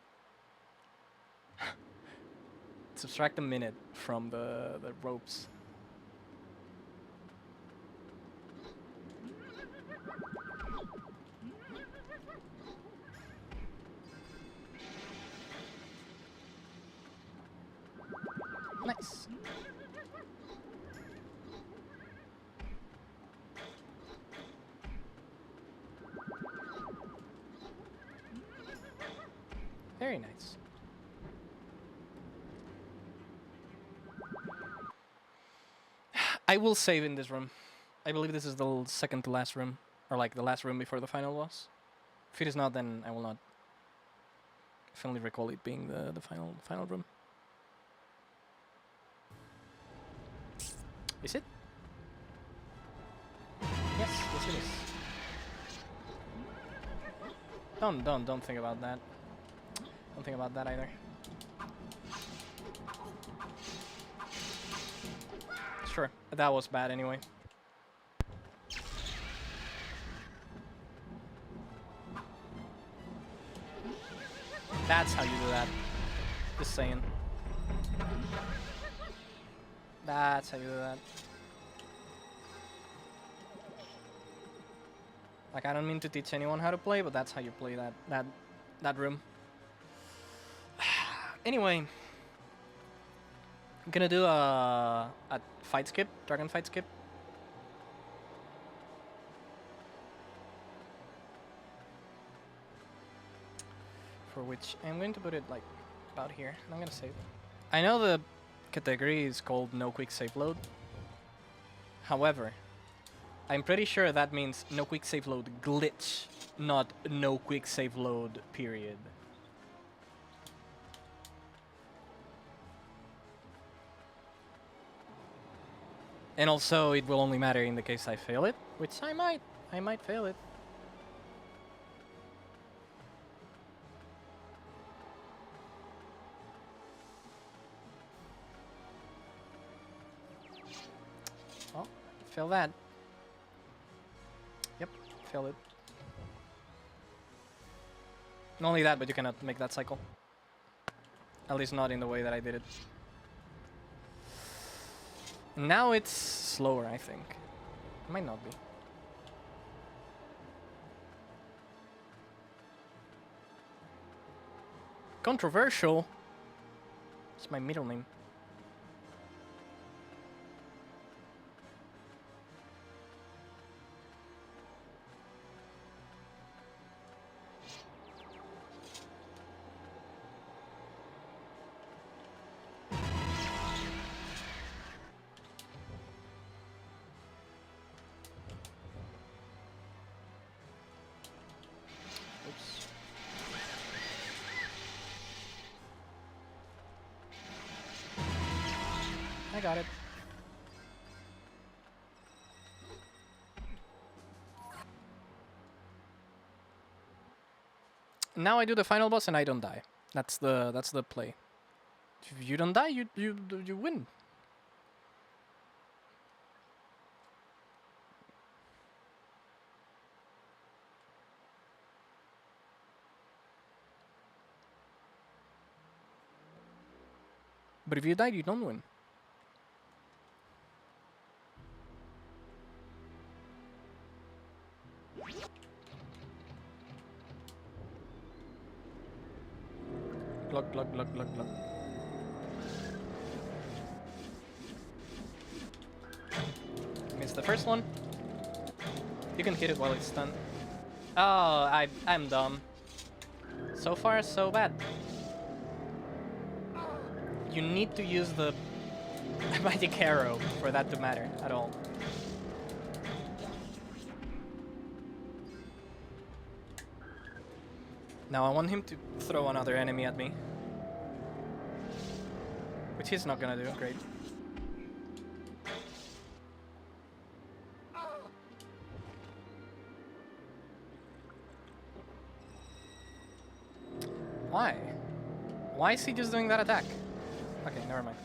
Speaker 1: Subtract a minute from the ropes. Nice. Very nice. I will save in this room. I believe this is the second to last room, or like the last room before the final boss. If it is not, then I will not. I only recall it being the final room. Is it? Yes, yes it is. Don't think about that. Don't think about that either. Sure, that was bad anyway. That's how you do that. Just saying. That's how you do that. Like, I don't mean to teach anyone how to play, but that's how you play that room. Anyway, I'm gonna do a fight skip, dragon fight skip. For which I'm going to put it like about here, and I'm gonna save. I know the category is called no quick save load. However, I'm pretty sure that means no quick save load glitch, not no quick save load period. And also, it will only matter in the case I fail it, which I might fail it. Well, fail that. Yep, failed it. Not only that, but you cannot make that cycle. At least not in the way that I did it. Now it's slower, I think. It might not be. Controversial. It's my middle name. I got it. Now I do the final boss and I don't die. That's the play. If you don't die, you win. But if you die, you don't win. Glug, glug, glug, glug, glug. Missed the first one. You can hit it while it's stunned. Oh, I'm dumb. So far, so bad. You need to use the magic arrow for that to matter at all. Now I want him to throw another enemy at me. Which he's not gonna do, great. Why? Why is he just doing that attack? Okay, never mind.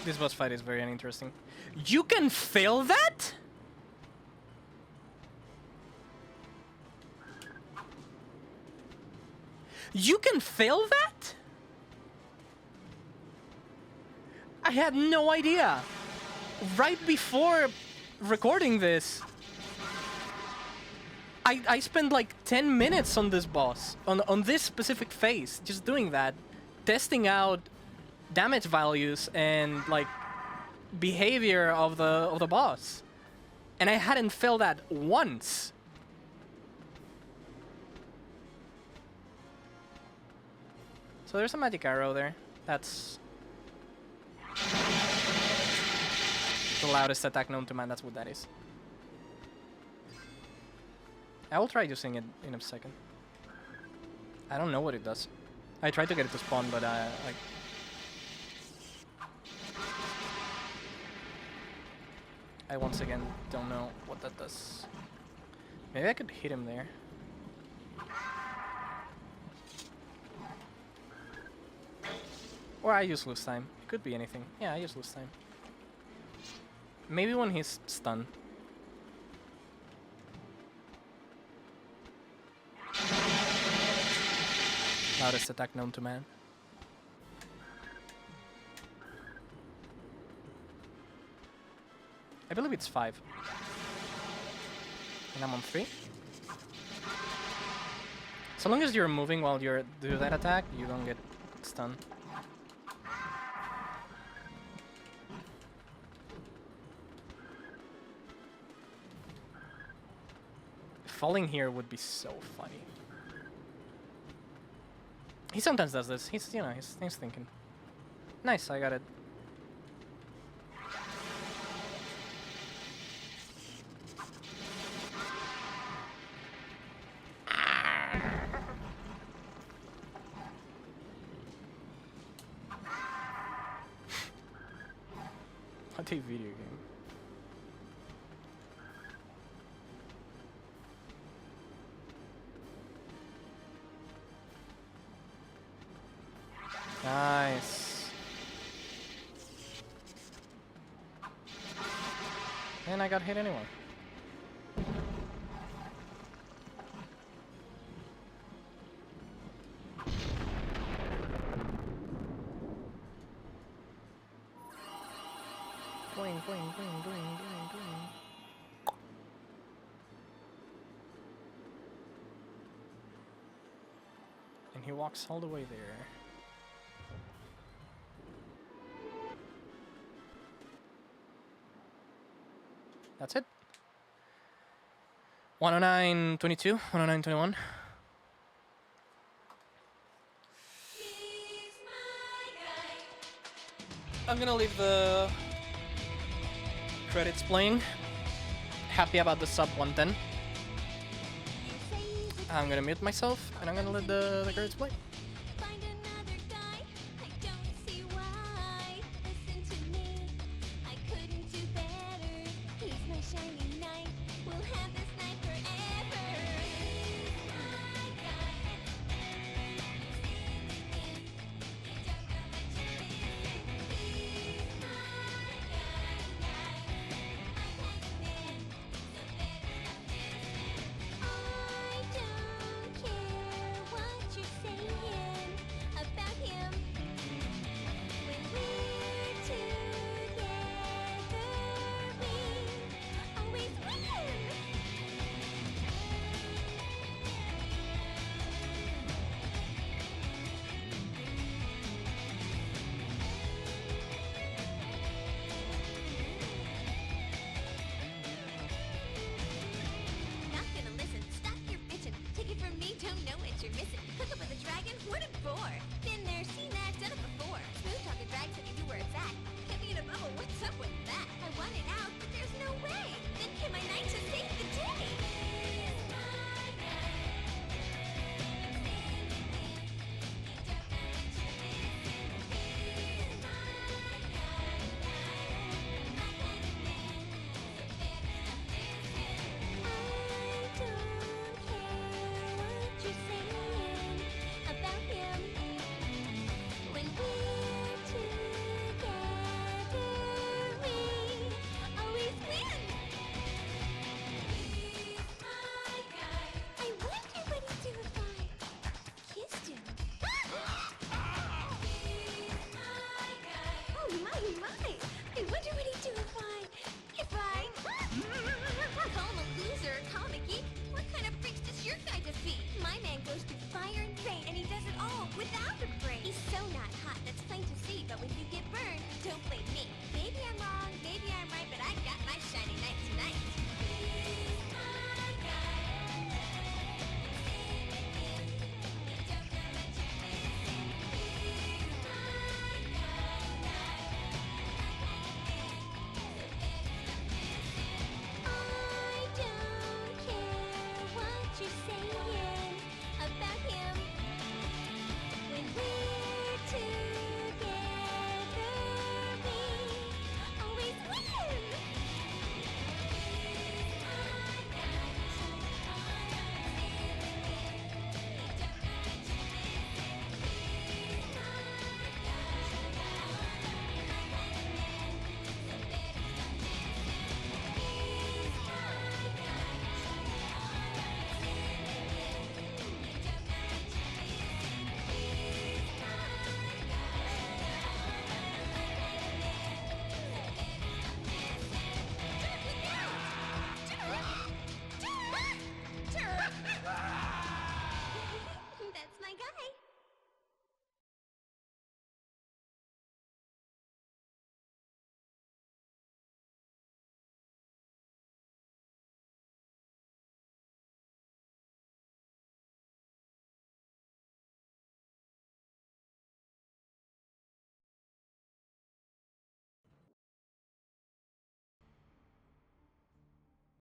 Speaker 1: This boss fight is very uninteresting. You can fail that? You can fail that? I had no idea. Right before recording this, I spent like 10 minutes on this boss, on this specific phase, just doing that, testing out damage values and like behavior of the boss, and I hadn't failed that once. So there's a magic arrow there. That's the loudest attack known to man. That's what that is. I will try using it in a second. I don't know what it does. I tried to get it to spawn, but like. I once again don't know what that does. Maybe I could hit him there. Or I just lose time. It could be anything. Yeah, I just lose time. Maybe when he's stunned. Loudest attack known to man. I believe it's 5. And I'm on 3. So long as you're moving while you do that attack, you don't get stunned. Falling here would be so funny. He sometimes does this. He's, you know, he's thinking. Nice, I got it. What a video game. Nice. And I got hit anyway. Going. And he walks all the way there. That's it. 109.22, 109.21. I'm gonna leave the credits playing. Happy about the sub 110. I'm gonna mute myself and I'm gonna let the credits play.
Speaker 2: Shining night will when you get